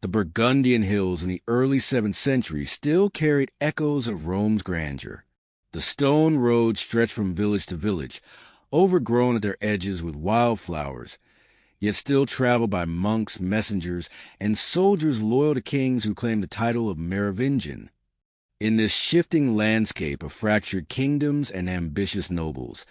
The Burgundian hills in the early 7th century still carried echoes of Rome's grandeur. The stone roads stretched from village to village, overgrown at their edges with wildflowers, yet still traveled by monks, messengers, and soldiers loyal to kings who claimed the title of Merovingian. In this shifting landscape of fractured kingdoms and ambitious nobles,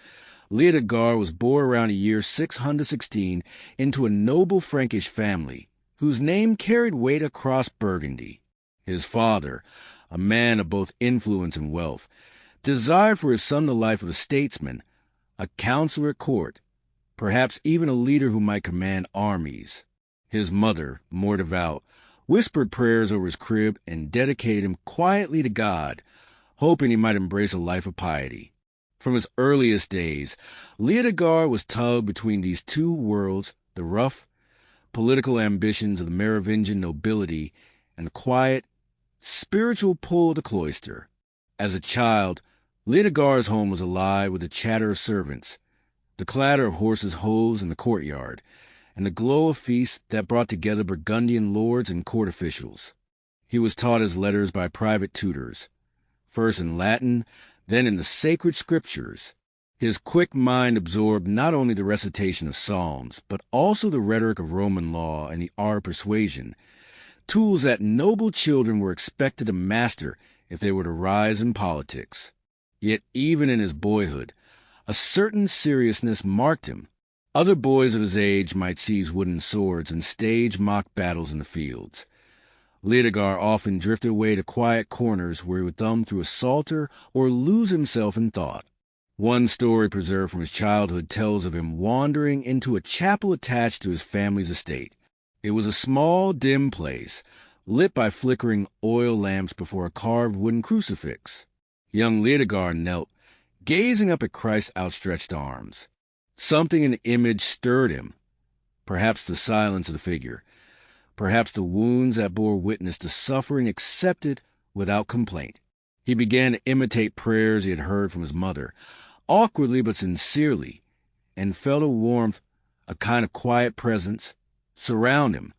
Leodegar was born around the year 616 into a noble Frankish family, whose name carried weight across Burgundy. His father, a man of both influence and wealth, desired for his son the life of a statesman, a counselor at court, perhaps even a leader who might command armies. His mother, more devout, whispered prayers over his crib and dedicated him quietly to God, hoping he might embrace a life of piety. From his earliest days, Leodegar was tugged between these two worlds, the rough, political ambitions of the Merovingian nobility and the quiet, spiritual pull of the cloister. As a child, Leodegar's home was alive with the chatter of servants, the clatter of horses' hooves in the courtyard, and the glow of feasts that brought together Burgundian lords and court officials. He was taught his letters by private tutors, first in Latin, then in the sacred scriptures. His quick mind absorbed not only the recitation of psalms, but also the rhetoric of Roman law and the art of persuasion, tools that noble children were expected to master if they were to rise in politics. Yet even in his boyhood, a certain seriousness marked him. Other boys of his age might seize wooden swords and stage mock battles in the fields. Leodegar often drifted away to quiet corners where he would thumb through a psalter or lose himself in thought. One story preserved from his childhood tells of him wandering into a chapel attached to his family's estate. It was a small, dim place, lit by flickering oil lamps before a carved wooden crucifix. Young Leodegar knelt, gazing up at Christ's outstretched arms. Something in the image stirred him, perhaps the silence of the figure, perhaps the wounds that bore witness to suffering accepted without complaint. He began to imitate prayers he had heard from his mother, awkwardly but sincerely, and felt a warmth, a kind of quiet presence, surround him.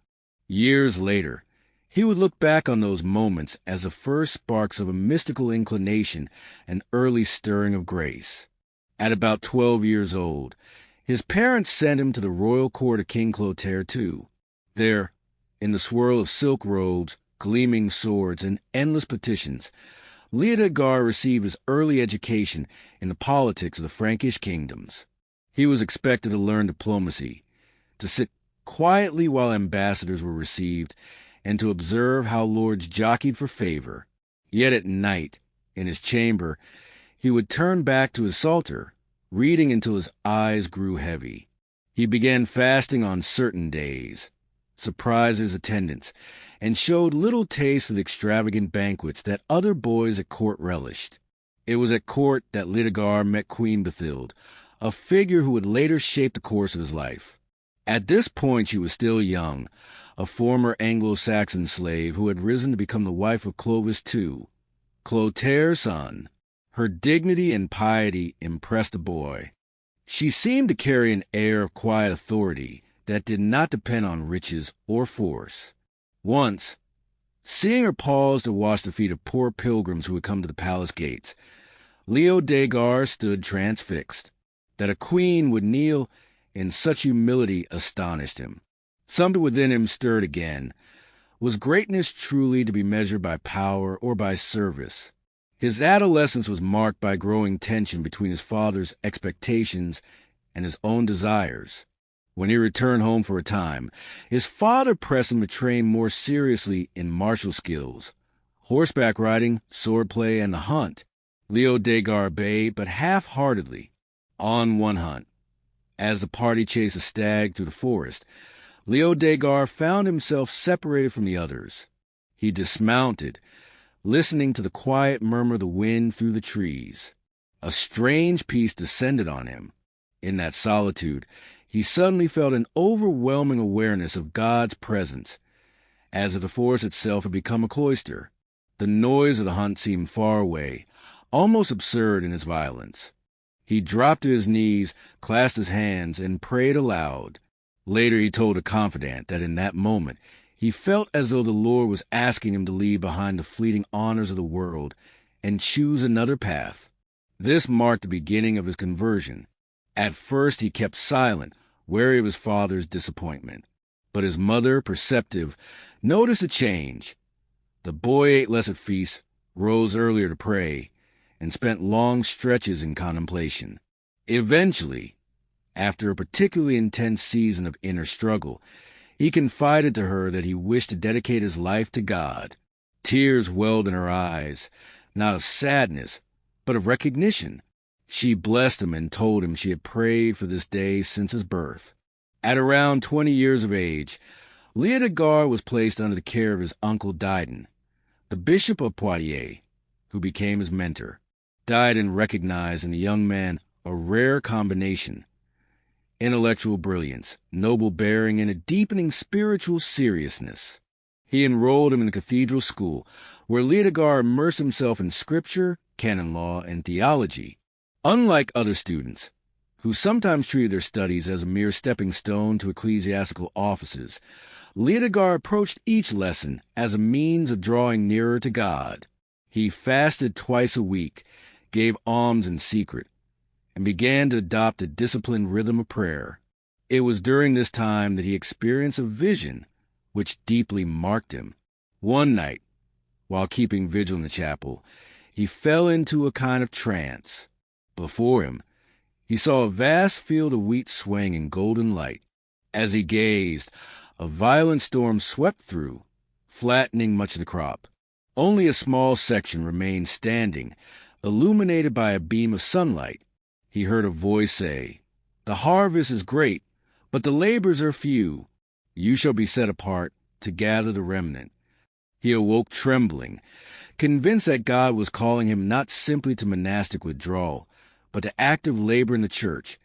Years later, he would look back on those moments as the first sparks of a mystical inclination and early stirring of grace. At about 12 years old, his parents sent him to the royal court of King Clotaire II. There, in the swirl of silk robes, gleaming swords, and endless petitions, Leodegar received his early education in the politics of the Frankish kingdoms. He was expected to learn diplomacy, to sit quietly while ambassadors were received, and to observe how lords jockeyed for favor. Yet at night, in his chamber, he would turn back to his psalter, reading until his eyes grew heavy. He began fasting on certain days, surprised his attendants, and showed little taste for the extravagant banquets that other boys at court relished. It was at court that Leodegar met Queen Bathilde, a figure who would later shape the course of his life. At this point she was still young, a former Anglo-Saxon slave who had risen to become the wife of Clovis II, Clotaire's son. Her dignity and piety impressed the boy. She seemed to carry an air of quiet authority that did not depend on riches or force. Once, seeing her pause to wash the feet of poor pilgrims who had come to the palace gates, Leodegar stood transfixed. That a queen would kneel in such humility astonished him. Something within him stirred again. Was greatness truly to be measured by power or by service? His adolescence was marked by growing tension between his father's expectations and his own desires. When he returned home for a time, his father pressed him to train more seriously in martial skills, horseback riding, swordplay, and the hunt. Leodegar obeyed, but half-heartedly. On one hunt, as the party chased a stag through the forest, Leodegar found himself separated from the others. He dismounted, listening to the quiet murmur of the wind through the trees. A strange peace descended on him. In that solitude, he suddenly felt an overwhelming awareness of God's presence, as if the forest itself had become a cloister. The noise of the hunt seemed far away, almost absurd in its violence. He dropped to his knees, clasped his hands, and prayed aloud. Later he told a confidant that in that moment He felt as though the Lord was asking him to leave behind the fleeting honors of the world and choose another path. This marked the beginning of his conversion. At first he kept silent, wary of his father's disappointment. But his mother, perceptive, noticed a change. The boy ate less at feasts, rose earlier to pray, and spent long stretches in contemplation. Eventually, after a particularly intense season of inner struggle, he confided to her that he wished to dedicate his life to God. Tears welled in her eyes, not of sadness, but of recognition. She blessed him and told him she had prayed for this day since his birth. At around 20 years of age, Leodegar was placed under the care of his uncle Diden, the Bishop of Poitiers, who became his mentor. Diden recognized in the young man a rare combination: intellectual brilliance, noble bearing, and a deepening spiritual seriousness. He enrolled him in the cathedral school, where Leodegar immersed himself in scripture, canon law, and theology. Unlike other students, who sometimes treated their studies as a mere stepping stone to ecclesiastical offices, Leodegar approached each lesson as a means of drawing nearer to God. He fasted twice a week, gave alms in secret, and began to adopt a disciplined rhythm of prayer. It was during this time that he experienced a vision which deeply marked him. One night, while keeping vigil in the chapel, he fell into a kind of trance. Before him, he saw a vast field of wheat swaying in golden light. As he gazed, a violent storm swept through, flattening much of the crop. Only a small section remained standing, illuminated by a beam of sunlight. He heard a voice say, "The harvest is great, but the labors are few. You shall be set apart to gather the remnant." He awoke trembling, convinced that God was calling him not simply to monastic withdrawal, but to active labor in the church,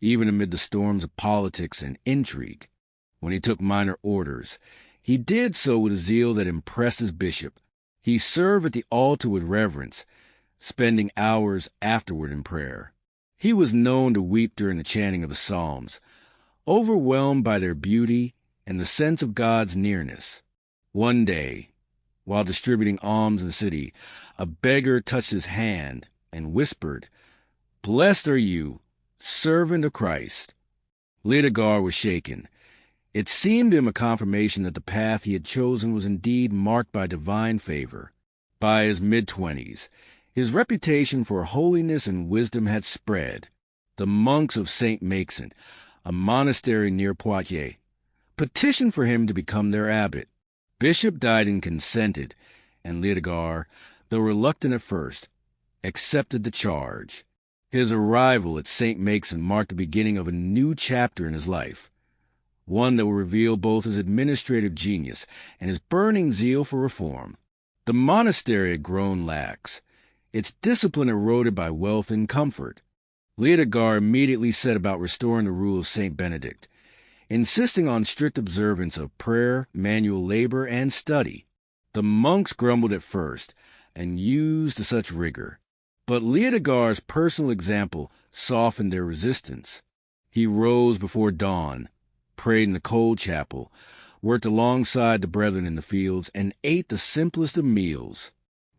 even amid the storms of politics and intrigue. When he took minor orders, he did so with a zeal that impressed his bishop. He served at the altar with reverence, spending hours afterward in prayer. He was known to weep during the chanting of the Psalms, overwhelmed by their beauty and the sense of God's nearness. One day, while distributing alms in the city, a beggar touched his hand and whispered, "Blessed are you, servant of Christ." Leodegar was shaken. It seemed to him a confirmation that the path he had chosen was indeed marked by divine favor. By his mid-20s, his reputation for holiness and wisdom had spread. The monks of Saint Leodegar, a monastery near Poitiers, petitioned for him to become their abbot. Bishop Diden consented, and Leodegar, though reluctant at first, accepted the charge. His arrival at Saint Leodegar marked the beginning of a new chapter in his life, one that will reveal both his administrative genius and his burning zeal for reform. The monastery had grown lax, its discipline eroded by wealth and comfort. Leodegar immediately set about restoring the rule of Saint Benedict, insisting on strict observance of prayer, manual labor, and study. The monks grumbled at first, and used such rigor. But Leodegar's personal example softened their resistance. He rose before dawn, prayed in the cold chapel, worked alongside the brethren in the fields, and ate the simplest of meals.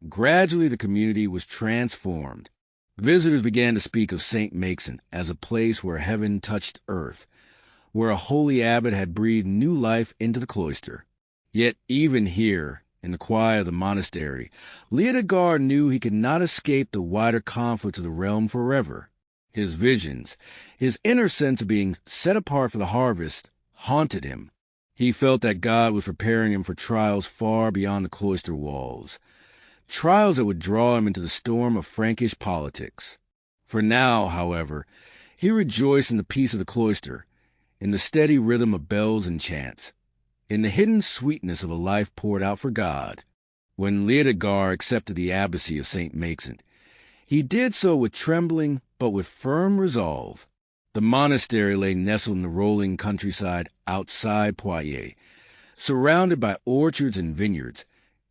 Gradually the community was transformed. Visitors began to speak of Saint Leodegar as a place where heaven touched earth, where a holy abbot had breathed new life into the cloister. Yet even here, in the quiet of the monastery, Leodegar knew he could not escape the wider conflicts of the realm forever. His visions, his inner sense of being set apart for the harvest, haunted him. He felt that God was preparing him for trials far beyond the cloister walls, trials that would draw him into the storm of Frankish politics. For now, however, he rejoiced in the peace of the cloister, in the steady rhythm of bells and chants, in the hidden sweetness of a life poured out for God. When Leodegar accepted the abbacy of Saint Leodegar, he did so with trembling but with firm resolve. The monastery lay nestled in the rolling countryside outside Poitiers, surrounded by orchards and vineyards,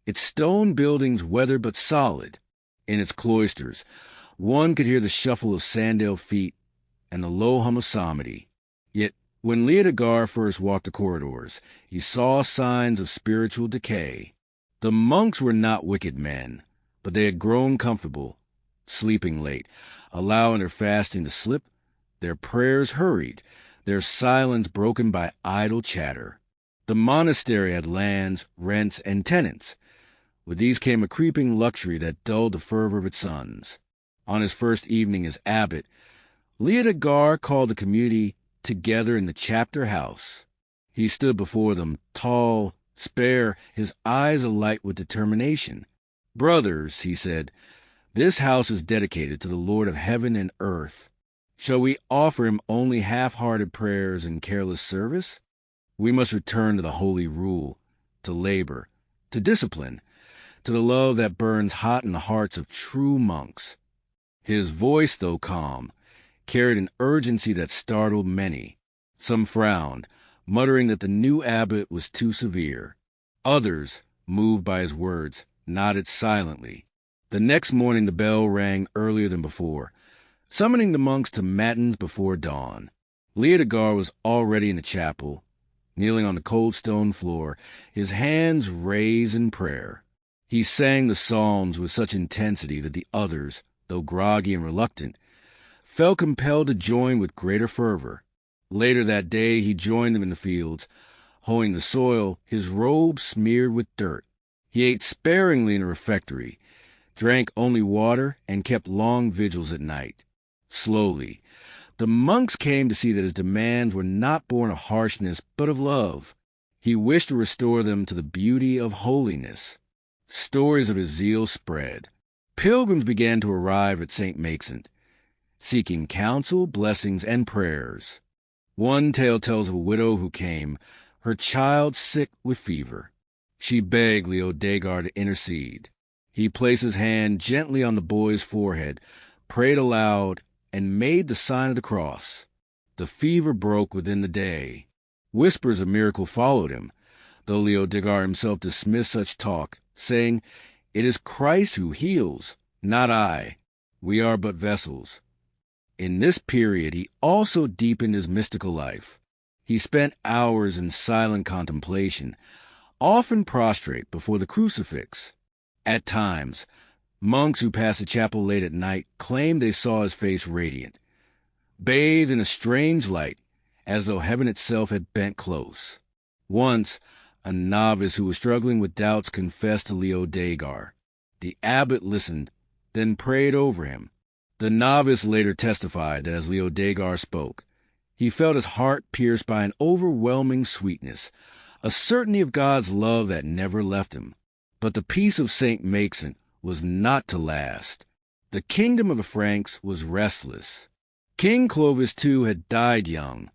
its stone buildings weathered but solid. In its cloisters, one could hear the shuffle of sandaled feet and the low hum of psalmody. Yet When Leodegar first walked the corridors, he saw signs of spiritual decay. The monks were not wicked men, but they had grown comfortable, sleeping late, allowing their fasting to slip, their prayers hurried, their silence broken by idle chatter. The monastery had lands, rents, and tenants. With these came a creeping luxury that dulled the fervor of its sons. On his first evening as abbot, Leodegar called the community together in the chapter house. He stood before them, tall, spare, his eyes alight with determination. "Brothers," he said, "this house is dedicated to the Lord of heaven and earth. Shall we offer him only half-hearted prayers and careless service? We must return to the holy rule, to labor, to discipline, to the love that burns hot in the hearts of true monks." His voice, though calm, carried an urgency that startled many. Some frowned, muttering that the new abbot was too severe. Others, moved by his words, nodded silently. The next morning the bell rang earlier than before, summoning the monks to matins before dawn. Leodegar was already in the chapel, kneeling on the cold stone floor, his hands raised in prayer. He sang the psalms with such intensity that the others, though groggy and reluctant, felt compelled to join with greater fervor. Later that day he joined them in the fields, hoeing the soil, his robe smeared with dirt. He ate sparingly in the refectory, drank only water, and kept long vigils at night. Slowly, the monks came to see that his demands were not born of harshness, but of love. He wished to restore them to the beauty of holiness. Stories of his zeal spread. Pilgrims began to arrive at St. Maixent, seeking counsel, blessings, and prayers. One tale tells of a widow who came, her child sick with fever. She begged Leodegar to intercede. He placed his hand gently on the boy's forehead, prayed aloud, and made the sign of the cross. The fever broke within the day. Whispers of miracle followed him, though Leodegar himself dismissed such talk, saying, "It is Christ who heals, not I. We are but vessels." In this period he also deepened his mystical life. He spent hours in silent contemplation, often prostrate before the crucifix. At times, monks who passed the chapel late at night claimed they saw his face radiant, bathed in a strange light, as though heaven itself had bent close. Once, a novice who was struggling with doubts confessed to Leodegar. The abbot listened, then prayed over him. The novice later testified that as Leodegar spoke, he felt his heart pierced by an overwhelming sweetness, a certainty of God's love that never left him. But the peace of St. Maixent was not to last. The kingdom of the Franks was restless. King Clovis, too, had died young,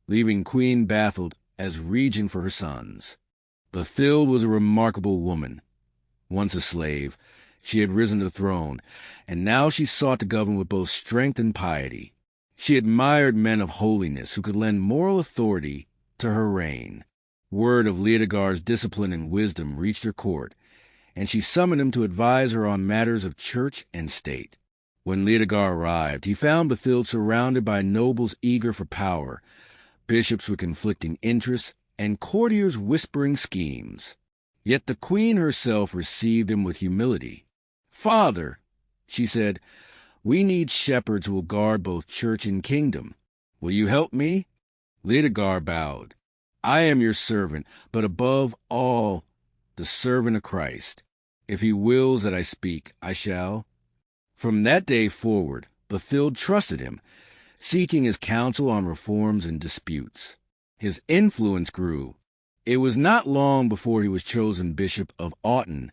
leaving Queen Bathold as regent for her sons. Bathold was a remarkable woman. Once a slave, she had risen to the throne, and now she sought to govern with both strength and piety. She admired men of holiness who could lend moral authority to her reign. Word of Leodegar's discipline and wisdom reached her court, and she summoned him to advise her on matters of church and state. When Leodegar arrived, he found Bathold surrounded by nobles eager for power, bishops with conflicting interests, and courtiers whispering schemes. Yet the queen herself received him with humility. "Father," she said, "we need shepherds who will guard both church and kingdom. Will you help me?" Leodegar bowed. "I am your servant, but above all, the servant of Christ. If he wills that I speak, I shall." From that day forward, Bathold trusted him, seeking his counsel on reforms and disputes. His influence grew. It was not long before he was chosen Bishop of Autun,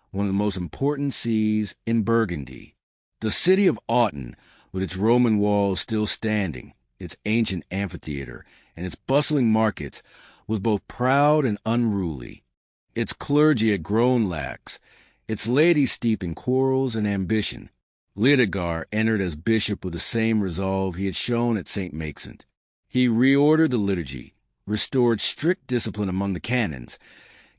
one of the most important sees in Burgundy. The city of Autun, with its Roman walls still standing, its ancient amphitheater, and its bustling markets, was both proud and unruly. Its clergy had grown lax, its laity steeped in quarrels and ambition. Leodegar entered as bishop with the same resolve he had shown at St. Maixent. He reordered the liturgy, restored strict discipline among the canons,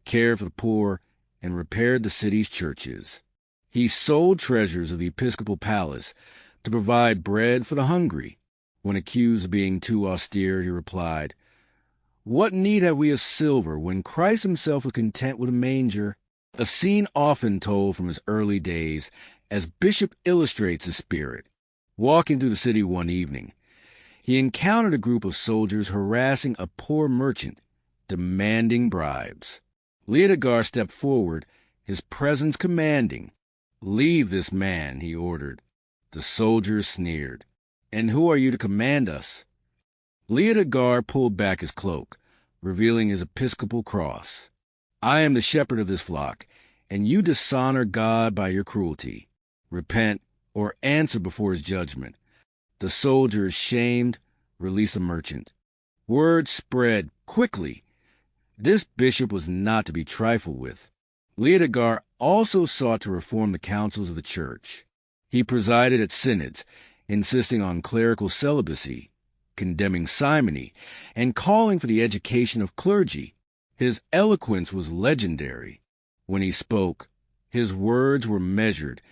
cared for the poor, and repaired the city's churches. He sold treasures of the episcopal palace to provide bread for the hungry. When accused of being too austere, he replied, "What need have we of silver when Christ himself was content with a manger?" A scene often told from his early days, as Bishop illustrates his spirit. Walking through the city one evening, he encountered a group of soldiers harassing a poor merchant, demanding bribes. Leodegar stepped forward, his presence commanding. "Leave this man," he ordered. The soldiers sneered. "And who are you to command us?" Leodegar pulled back his cloak, revealing his episcopal cross. "I am the shepherd of this flock, and you dishonor God by your cruelty. Repent, or answer before his judgment." The soldiers, shamed, released the merchant. Word spread quickly. This bishop was not to be trifled with. Leodegar also sought to reform the councils of the church. He presided at synods, insisting on clerical celibacy, condemning simony, and calling for the education of clergy. His eloquence was legendary. When he spoke, his words were measured,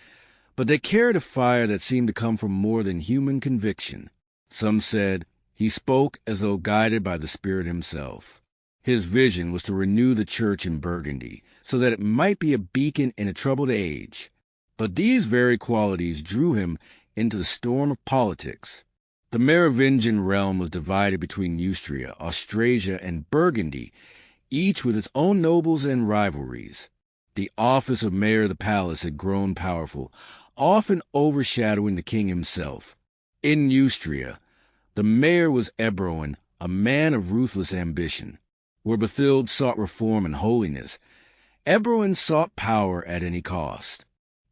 but they carried a fire that seemed to come from more than human conviction. Some said he spoke as though guided by the Spirit himself. His vision was to renew the church in Burgundy, so that it might be a beacon in a troubled age. But these very qualities drew him into the storm of politics. The Merovingian realm was divided between Neustria, Austrasia, and Burgundy, each with its own nobles and rivalries. The office of mayor of the palace had grown powerful, often overshadowing the king himself. In Neustria, the mayor was Ebroin, a man of ruthless ambition. Where Berthild sought reform and holiness, Ebroin sought power at any cost.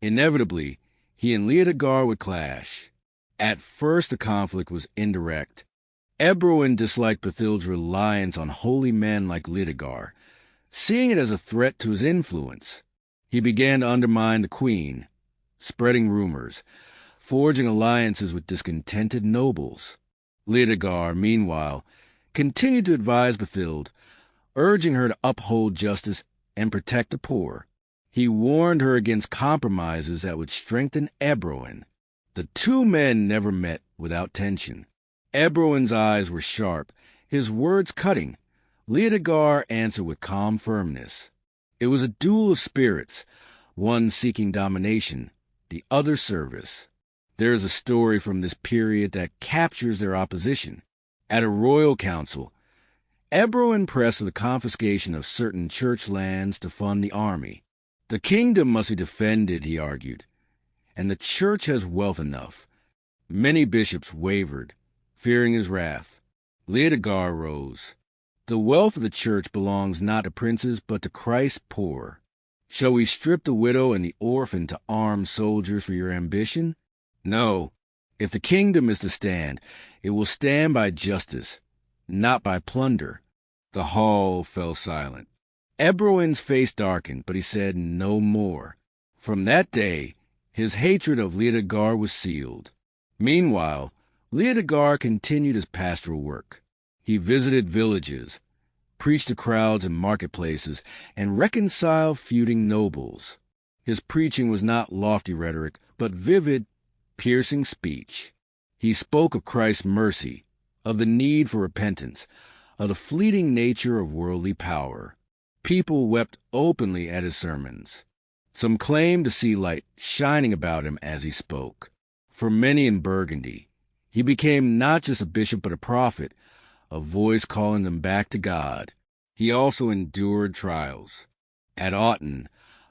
Inevitably, he and Leodegar would clash. At first, the conflict was indirect. Ebroin disliked Berthild's reliance on holy men like Leodegar, seeing it as a threat to his influence. He began to undermine the queen, spreading rumors, forging alliances with discontented nobles. Leodegar, meanwhile, continued to advise Berthild, urging her to uphold justice and protect the poor. He warned her against compromises that would strengthen Ebroin. The two men never met without tension. Ebroin's eyes were sharp, his words cutting. Leodegar answered with calm firmness. It was a duel of spirits, one seeking domination, the other service. There is a story from this period that captures their opposition. At a royal council, Ebroin pressed for the confiscation of certain church lands to fund the army. The kingdom must be defended, he argued, and the church has wealth enough. Many bishops wavered, fearing his wrath. Leodegar rose. "The wealth of the church belongs not to princes, but to Christ's poor. Shall we strip the widow and the orphan to arm soldiers for your ambition? No. If the kingdom is to stand, it will stand by justice, not by plunder." The hall fell silent. Ebroin's face darkened, but he said no more. From that day, his hatred of Leodegar was sealed. Meanwhile, Leodegar continued his pastoral work. He visited villages, preached to crowds in marketplaces, and reconciled feuding nobles. His preaching was not lofty rhetoric, but vivid, piercing speech. He spoke of Christ's mercy, of the need for repentance, of the fleeting nature of worldly power. People wept openly at his sermons. Some claimed to see light shining about him as he spoke. For many in Burgundy, he became not just a bishop but a prophet, a voice calling them back to God. He also endured trials. At Autun,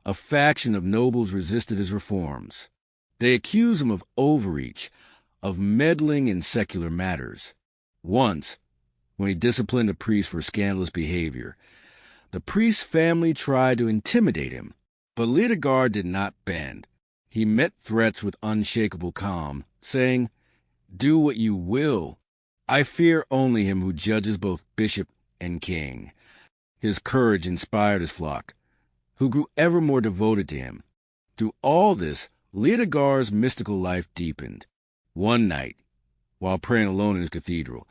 a faction of nobles resisted his reforms. They accused him of overreach, of meddling in secular matters. Once, when he disciplined a priest for scandalous behavior, the priest's family tried to intimidate him, but Leodegar did not bend. He met threats with unshakable calm, saying, "Do what you will. I fear only him who judges both bishop and king." His courage inspired his flock, who grew ever more devoted to him. Through all this, Leodegar's mystical life deepened. One night, while praying alone in his cathedral,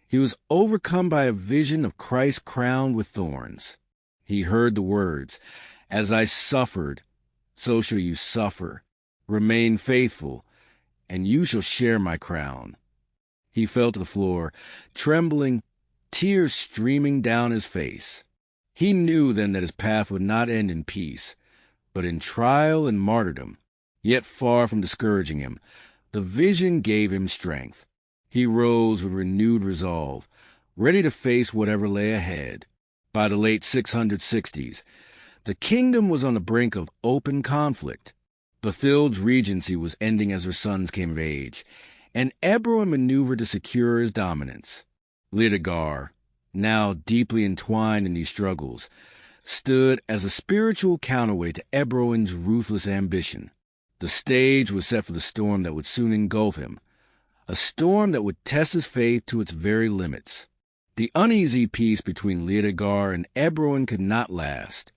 he was overcome by a vision of Christ crowned with thorns. He heard the words, "As I suffered, so shall you suffer. Remain faithful, and you shall share my crown." He fell to the floor, trembling, tears streaming down his face. He knew then that his path would not end in peace, but in trial and martyrdom. Yet far from discouraging him, the vision gave him strength. He rose with renewed resolve, ready to face whatever lay ahead. By the late 660s, the kingdom was on the brink of open conflict. Bathild's regency was ending as her sons came of age, and Ebroin maneuvered to secure his dominance. Leodegar, now deeply entwined in these struggles, stood as a spiritual counterweight to Ebroin's ruthless ambition. The stage was set for the storm that would soon engulf him, a storm that would test his faith to its very limits. The uneasy peace between Leodegar and Ebroin could not last.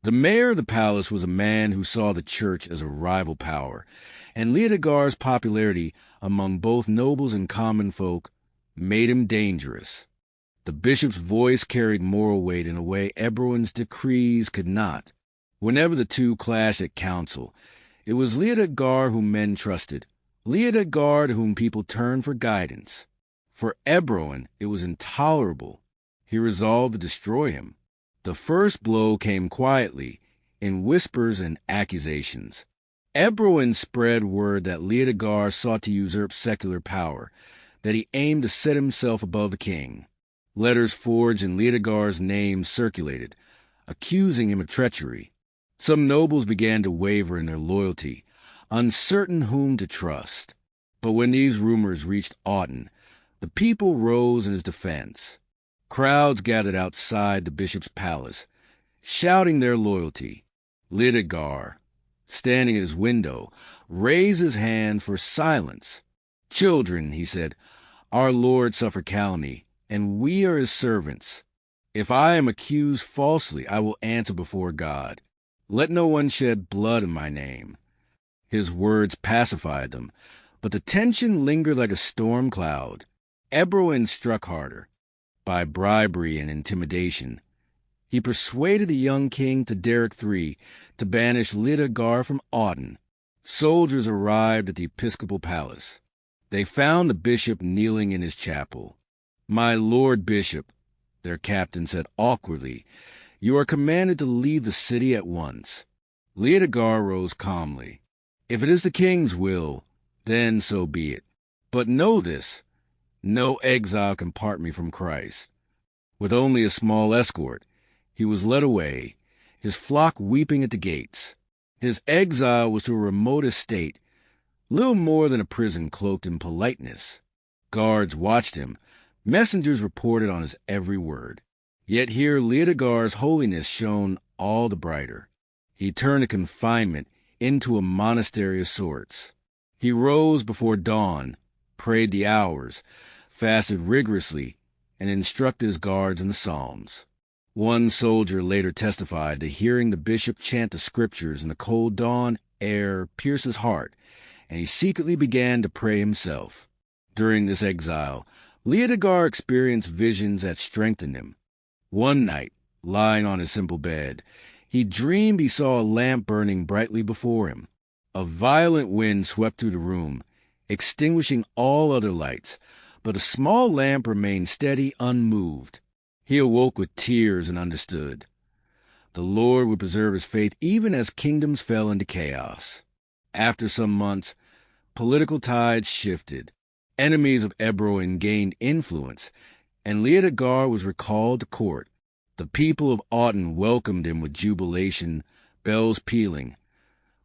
The mayor of the palace was a man who saw the church as a rival power, and Leodegar's popularity among both nobles and common folk made him dangerous. The bishop's voice carried moral weight in a way Ebroin's decrees could not. Whenever the two clashed at council, it was Leodegar whom men trusted, Leodegar to whom people turned for guidance. For Ebroin, it was intolerable. He resolved to destroy him. The first blow came quietly, in whispers and accusations. Ebroin spread word that Leodegar sought to usurp secular power, that he aimed to set himself above the king. Letters forged in Leodegar's name circulated, accusing him of treachery. Some nobles began to waver in their loyalty, uncertain whom to trust. But when these rumors reached Autun, the people rose in his defense. Crowds gathered outside the bishop's palace, shouting their loyalty. Leodegar, standing at his window, raised his hand for silence. "Children," he said, "our Lord suffered calumny, and we are his servants. If I am accused falsely, I will answer before God. Let no one shed blood in my name." His words pacified them, but the tension lingered like a storm cloud. Ebroin struck harder. By bribery and intimidation, he persuaded the young king Theoderic III to banish Leodegar from Autun. Soldiers arrived at the episcopal palace. They found the bishop kneeling in his chapel. "My lord bishop," their captain said awkwardly, "you are commanded to leave the city at once." Leodegar rose calmly. "If it is the king's will, then so be it. But know this, no exile can part me from Christ." With only a small escort, he was led away, his flock weeping at the gates. His exile was to a remote estate, little more than a prison cloaked in politeness. Guards watched him. Messengers reported on his every word. Yet here Leodegar's holiness shone all the brighter. He turned a confinement into a monastery of sorts. He rose before dawn, prayed the hours, fasted rigorously, and instructed his guards in the Psalms. One soldier later testified to hearing the bishop chant the scriptures in the cold dawn air pierce his heart, and he secretly began to pray himself. During this exile, Leodegar experienced visions that strengthened him. One night, lying on his simple bed, he dreamed he saw a lamp burning brightly before him. A violent wind swept through the room, extinguishing all other lights, but a small lamp remained steady, unmoved. He awoke with tears and understood. The Lord would preserve his faith even as kingdoms fell into chaos. After some months, political tides shifted. Enemies of Ebroin gained influence, and Leodegar was recalled to court. The people of Autun welcomed him with jubilation, bells pealing,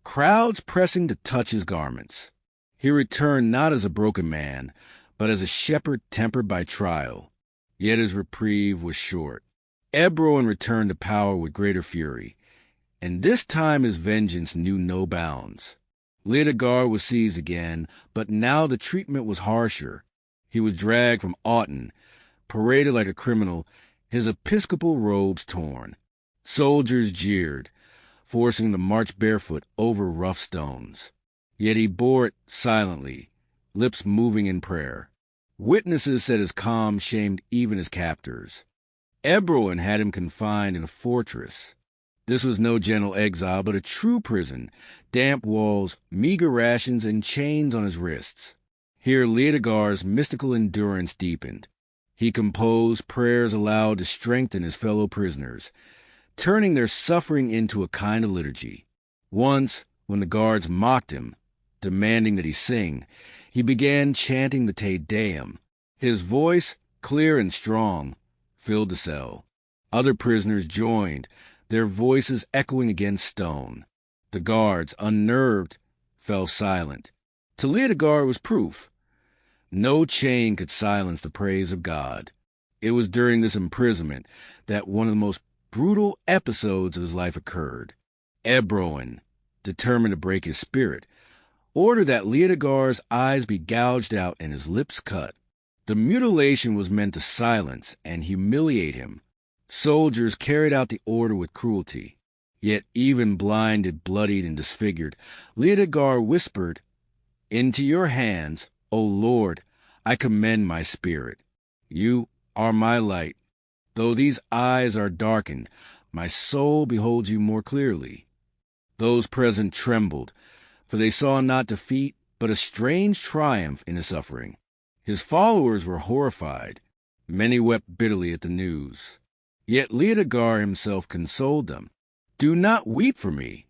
crowds pressing to touch his garments. He returned not as a broken man, but as a shepherd tempered by trial. Yet his reprieve was short. Ebroin returned to power with greater fury, and this time his vengeance knew no bounds. Leodegar was seized again, but now the treatment was harsher. He was dragged from Autun, paraded like a criminal, his episcopal robes torn. Soldiers jeered, forcing him to march barefoot over rough stones. Yet he bore it silently, lips moving in prayer. Witnesses said his calm shamed even his captors. Ebroin had him confined in a fortress. This was no gentle exile, but a true prison, damp walls, meager rations, and chains on his wrists. Here Leodegar's mystical endurance deepened. He composed prayers aloud to strengthen his fellow prisoners, turning their suffering into a kind of liturgy. Once, when the guards mocked him, demanding that he sing, he began chanting the Te Deum. His voice, clear and strong, filled the cell. Other prisoners joined, their voices echoing against stone. The guards, unnerved, fell silent. To Leodegar was proof. No chain could silence the praise of God. It was during this imprisonment that one of the most brutal episodes of his life occurred. Ebroin, determined to break his spirit, ordered that Leodegar's eyes be gouged out and his lips cut. The mutilation was meant to silence and humiliate him. Soldiers carried out the order with cruelty. Yet even blinded, bloodied, and disfigured, Leodegar whispered, "Into your hands, O Lord, I commend my spirit. You are my light. Though these eyes are darkened, my soul beholds you more clearly." Those present trembled, for they saw not defeat, but a strange triumph in his suffering. His followers were horrified. Many wept bitterly at the news. Yet Leodegar himself consoled them. "Do not weep for me,"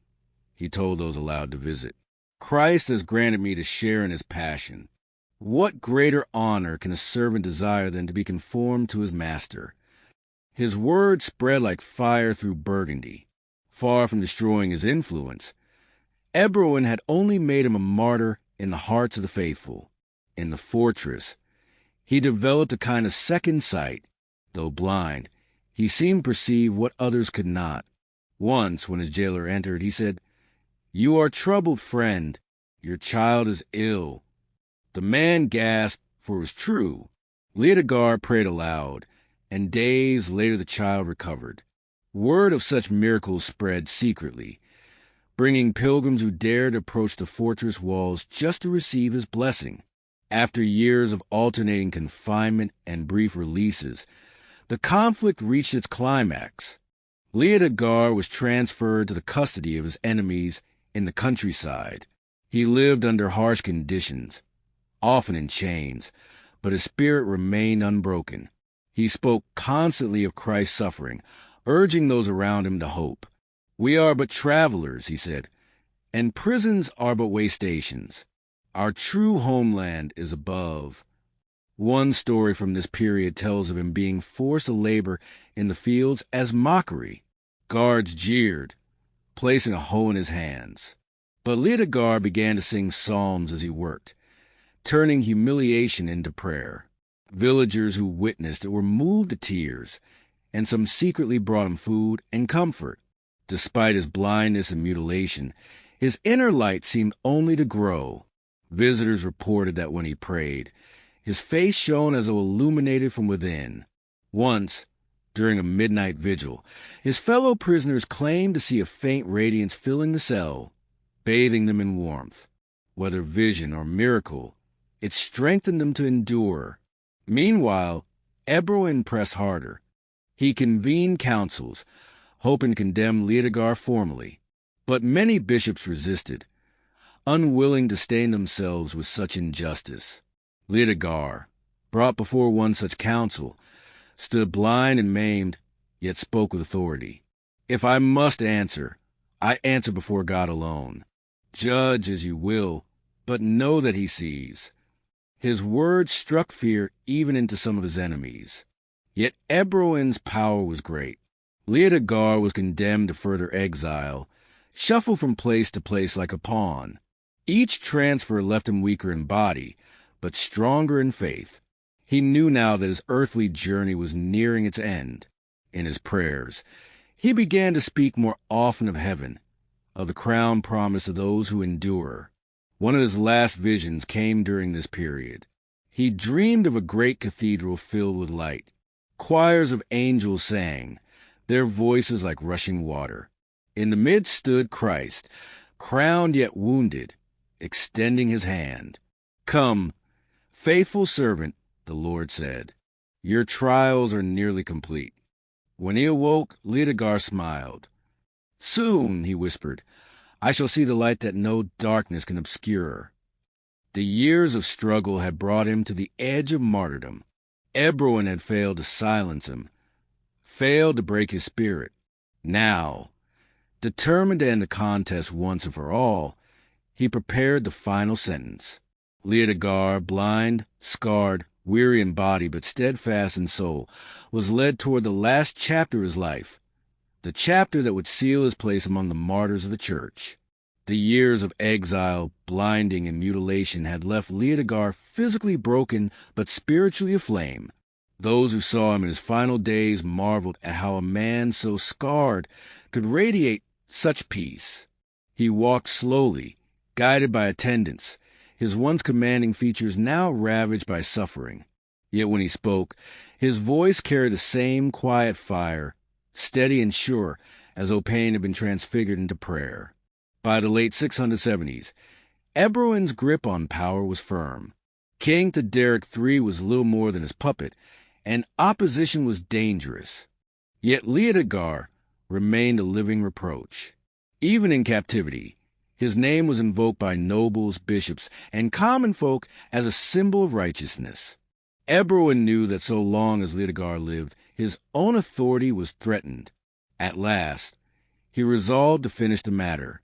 he told those allowed to visit. "Christ has granted me to share in his passion. What greater honor can a servant desire than to be conformed to his master?" His word spread like fire through Burgundy. Far from destroying his influence, Ebroin had only made him a martyr in the hearts of the faithful. In the fortress, he developed a kind of second sight. Though blind, he seemed to perceive what others could not. Once, when his jailer entered, he said, "You are troubled, friend. Your child is ill." The man gasped, for it was true. Leodegar prayed aloud, and days later the child recovered. Word of such miracles spread secretly, bringing pilgrims who dared approach the fortress walls just to receive his blessing. After years of alternating confinement and brief releases, the conflict reached its climax. Leodegar was transferred to the custody of his enemies in the countryside. He lived under harsh conditions, often in chains, but his spirit remained unbroken. He spoke constantly of Christ's suffering, urging those around him to hope. "We are but travelers," he said, "and prisons are but way stations. Our true homeland is above." One story from this period tells of him being forced to labor in the fields as mockery. Guards jeered, placing a hoe in his hands. But Leodegar began to sing psalms as he worked, turning humiliation into prayer. Villagers who witnessed it were moved to tears, and some secretly brought him food and comfort. Despite his blindness and mutilation, his inner light seemed only to grow. Visitors reported that when he prayed, his face shone as though illuminated from within. Once, during a midnight vigil, his fellow prisoners claimed to see a faint radiance filling the cell, bathing them in warmth. Whether vision or miracle, it strengthened them to endure. Meanwhile, Ebroin pressed harder. He convened councils, hoping to condemn Leodegar formally. But many bishops resisted, unwilling to stain themselves with such injustice. Leodegar, brought before one such council, stood blind and maimed, yet spoke with authority. "If I must answer, I answer before God alone. Judge as you will, but know that he sees." His words struck fear even into some of his enemies. Yet Ebroin's power was great. Leodegar was condemned to further exile, shuffled from place to place like a pawn. Each transfer left him weaker in body, but stronger in faith. He knew now that his earthly journey was nearing its end. In his prayers, he began to speak more often of heaven, of the crown promised to those who endure. One of his last visions came during this period. He dreamed of a great cathedral filled with light. Choirs of angels sang, their voices like rushing water. In the midst stood Christ, crowned yet wounded, extending his hand. "Come, faithful servant," the Lord said. "Your trials are nearly complete." When he awoke, Leodegar smiled. "Soon," he whispered, "I shall see the light that no darkness can obscure." The years of struggle had brought him to the edge of martyrdom. Ebroin had failed to silence him, failed to break his spirit. Now, determined to end the contest once and for all, he prepared the final sentence. Leodegar, blind, scarred, weary in body but steadfast in soul, was led toward the last chapter of his life, the chapter that would seal his place among the martyrs of the Church. The years of exile, blinding, and mutilation had left Leodegar physically broken but spiritually aflame. Those who saw him in his final days marveled at how a man so scarred could radiate such peace. He walked slowly, guided by attendants, his once commanding features now ravaged by suffering. Yet when he spoke, his voice carried the same quiet fire, steady and sure, as though pain had been transfigured into prayer. By the late 670s, Ebroin's grip on power was firm. King Theoderic III was little more than his puppet, and opposition was dangerous. Yet Leodegar remained a living reproach. Even in captivity, his name was invoked by nobles, bishops, and common folk as a symbol of righteousness. Ebroin knew that so long as Leodegar lived, his own authority was threatened. At last, he resolved to finish the matter.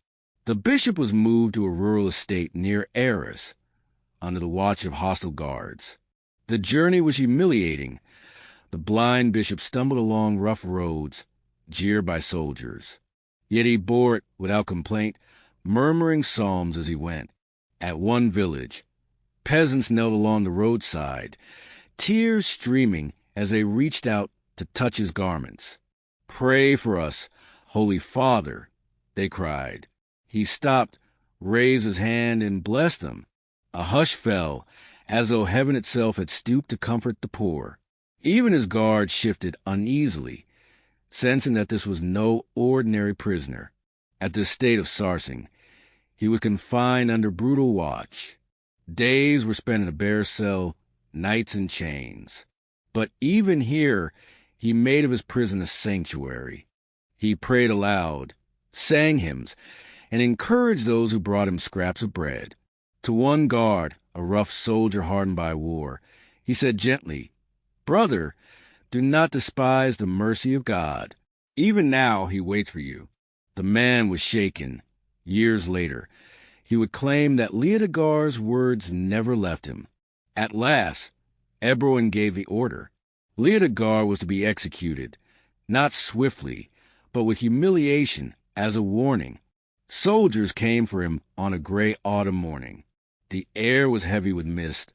The bishop was moved to a rural estate near Arras, under the watch of hostile guards. The journey was humiliating. The blind bishop stumbled along rough roads, jeered by soldiers. Yet he bore it without complaint, murmuring psalms as he went. At one village, peasants knelt along the roadside, tears streaming as they reached out to touch his garments. "Pray for us, Holy Father," they cried. He stopped, raised his hand, and blessed them. A hush fell, as though heaven itself had stooped to comfort the poor. Even his guards shifted uneasily, sensing that this was no ordinary prisoner. At this state of sarsing, he was confined under brutal watch. Days were spent in a bare cell, nights in chains. But even here, he made of his prison a sanctuary. He prayed aloud, sang hymns, and encouraged those who brought him scraps of bread. To one guard, a rough soldier hardened by war, he said gently, "Brother, do not despise the mercy of God. Even now he waits for you." The man was shaken. Years later, he would claim that Leodegar's words never left him. At last, Ebroin gave the order. Leodegar was to be executed, not swiftly, but with humiliation as a warning. Soldiers came for him on a gray autumn morning. The air was heavy with mist,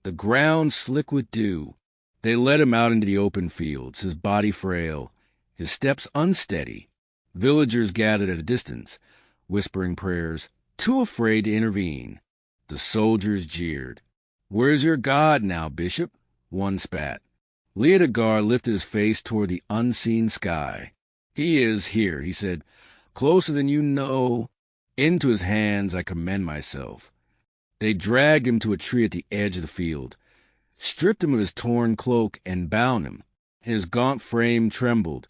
the ground slick with dew. They led him out into the open fields, his body frail, his steps unsteady. Villagers gathered at a distance, whispering prayers, too afraid to intervene. The soldiers jeered. "Where's your God now, Bishop?" one spat. Leodegar lifted his face toward the unseen sky. "He is here," he said, "closer than you know. Into his hands I commend myself." They dragged him to a tree at the edge of the field, stripped him of his torn cloak, and bound him. His gaunt frame trembled,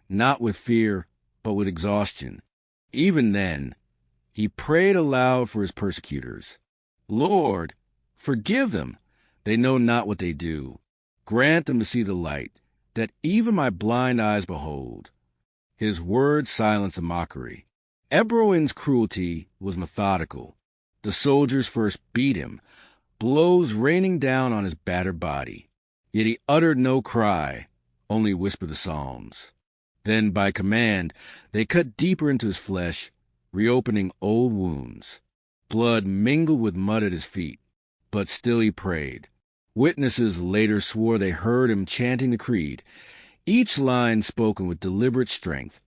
not with fear, but with exhaustion. Even then, he prayed aloud for his persecutors. "Lord, forgive them. They know not what they do. Grant them to see the light, that even my blind eyes behold." His words silenced the mockery. Ebroin's cruelty was methodical. The soldiers first beat him, blows raining down on his battered body. Yet he uttered no cry, only whispered the psalms. Then, by command, they cut deeper into his flesh, reopening old wounds. Blood mingled with mud at his feet, but still he prayed. Witnesses later swore they heard him chanting the creed, each line spoken with deliberate strength,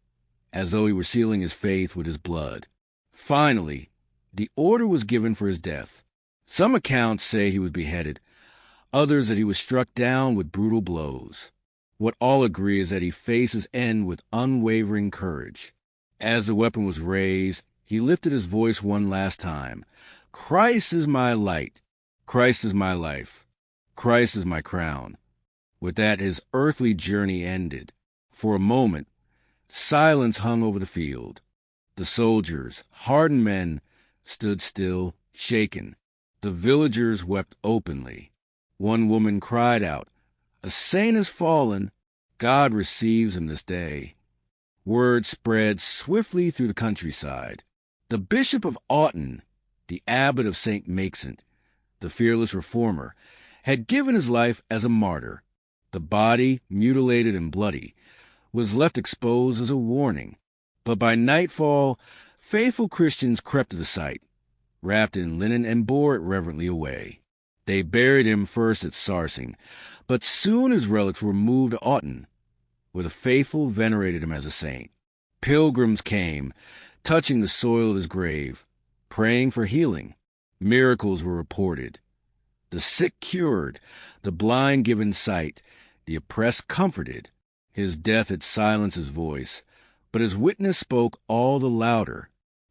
as though he were sealing his faith with his blood. Finally, the order was given for his death. Some accounts say he was beheaded, others that he was struck down with brutal blows. What all agree is that he faced his end with unwavering courage. As the weapon was raised, he lifted his voice one last time. "Christ is my light. Christ is my life. Christ is my crown." With that, his earthly journey ended. For a moment, silence hung over the field. The soldiers, hardened men, stood still, shaken. The The villagers wept openly. One woman cried out, "A saint has fallen. God receives him this day." Word spread swiftly through the countryside. The Bishop of Autun, the abbot of St. Maxent, the fearless reformer, had given his life as a martyr. The body, mutilated and bloody, was left exposed as a warning. But by nightfall, faithful Christians crept to the site, wrapped in linen, and bore it reverently away. They buried him first at Sarsing, but soon his relics were moved to Autun, where the faithful venerated him as a saint. Pilgrims came, touching the soil of his grave, praying for healing. Miracles were reported. The sick cured, the blind given sight, the oppressed comforted. His death had silenced his voice, but his witness spoke all the louder.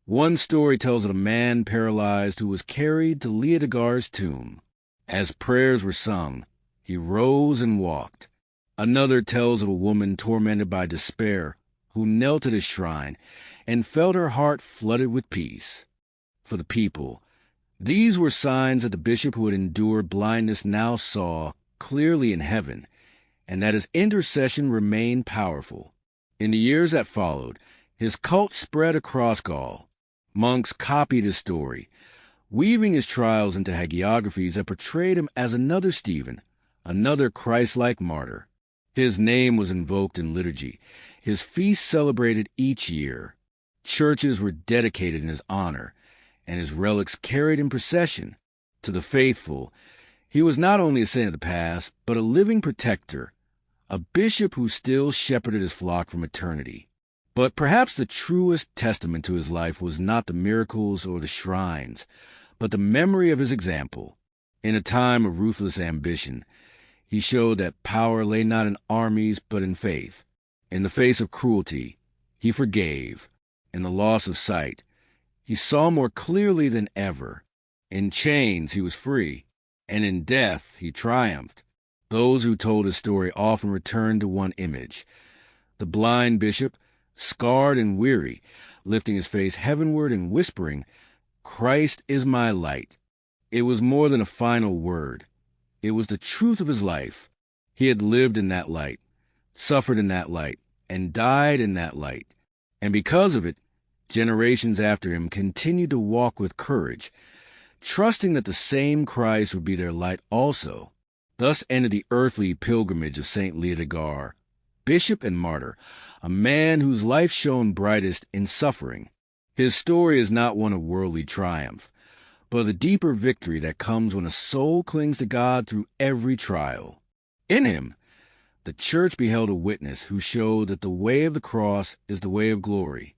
One story tells of a man paralyzed who was carried to Leodegar's tomb. As prayers were sung, he rose and walked. Another tells of a woman tormented by despair who knelt at his shrine and felt her heart flooded with peace. For the people, these were signs that the bishop who had endured blindness now saw clearly in heaven, and that his intercession remained powerful. In the years that followed, his cult spread across Gaul. Monks copied his story, weaving his trials into hagiographies that portrayed him as another Stephen, another Christ-like martyr. His name was invoked in liturgy, his feast celebrated each year. Churches were dedicated in his honor, and his relics carried in procession. To the faithful, he was not only a saint of the past, but a living protector, a bishop who still shepherded his flock from eternity. But perhaps the truest testament to his life was not the miracles or the shrines, but the memory of his example. In a time of ruthless ambition, he showed that power lay not in armies but in faith. In the face of cruelty, he forgave. In the loss of sight, he saw more clearly than ever. In chains, he was free, and in death, he triumphed. Those who told his story often returned to one image: the blind bishop, scarred and weary, lifting his face heavenward and whispering, "Christ is my light." It was more than a final word. It was the truth of his life. He had lived in that light, suffered in that light, and died in that light. And because of it, generations after him continued to walk with courage, trusting that the same Christ would be their light also. Thus ended the earthly pilgrimage of Saint Leodegar, bishop and martyr, a man whose life shone brightest in suffering. His story is not one of worldly triumph, but the deeper victory that comes when a soul clings to God through every trial. In him, the Church beheld a witness who showed that the way of the cross is the way of glory.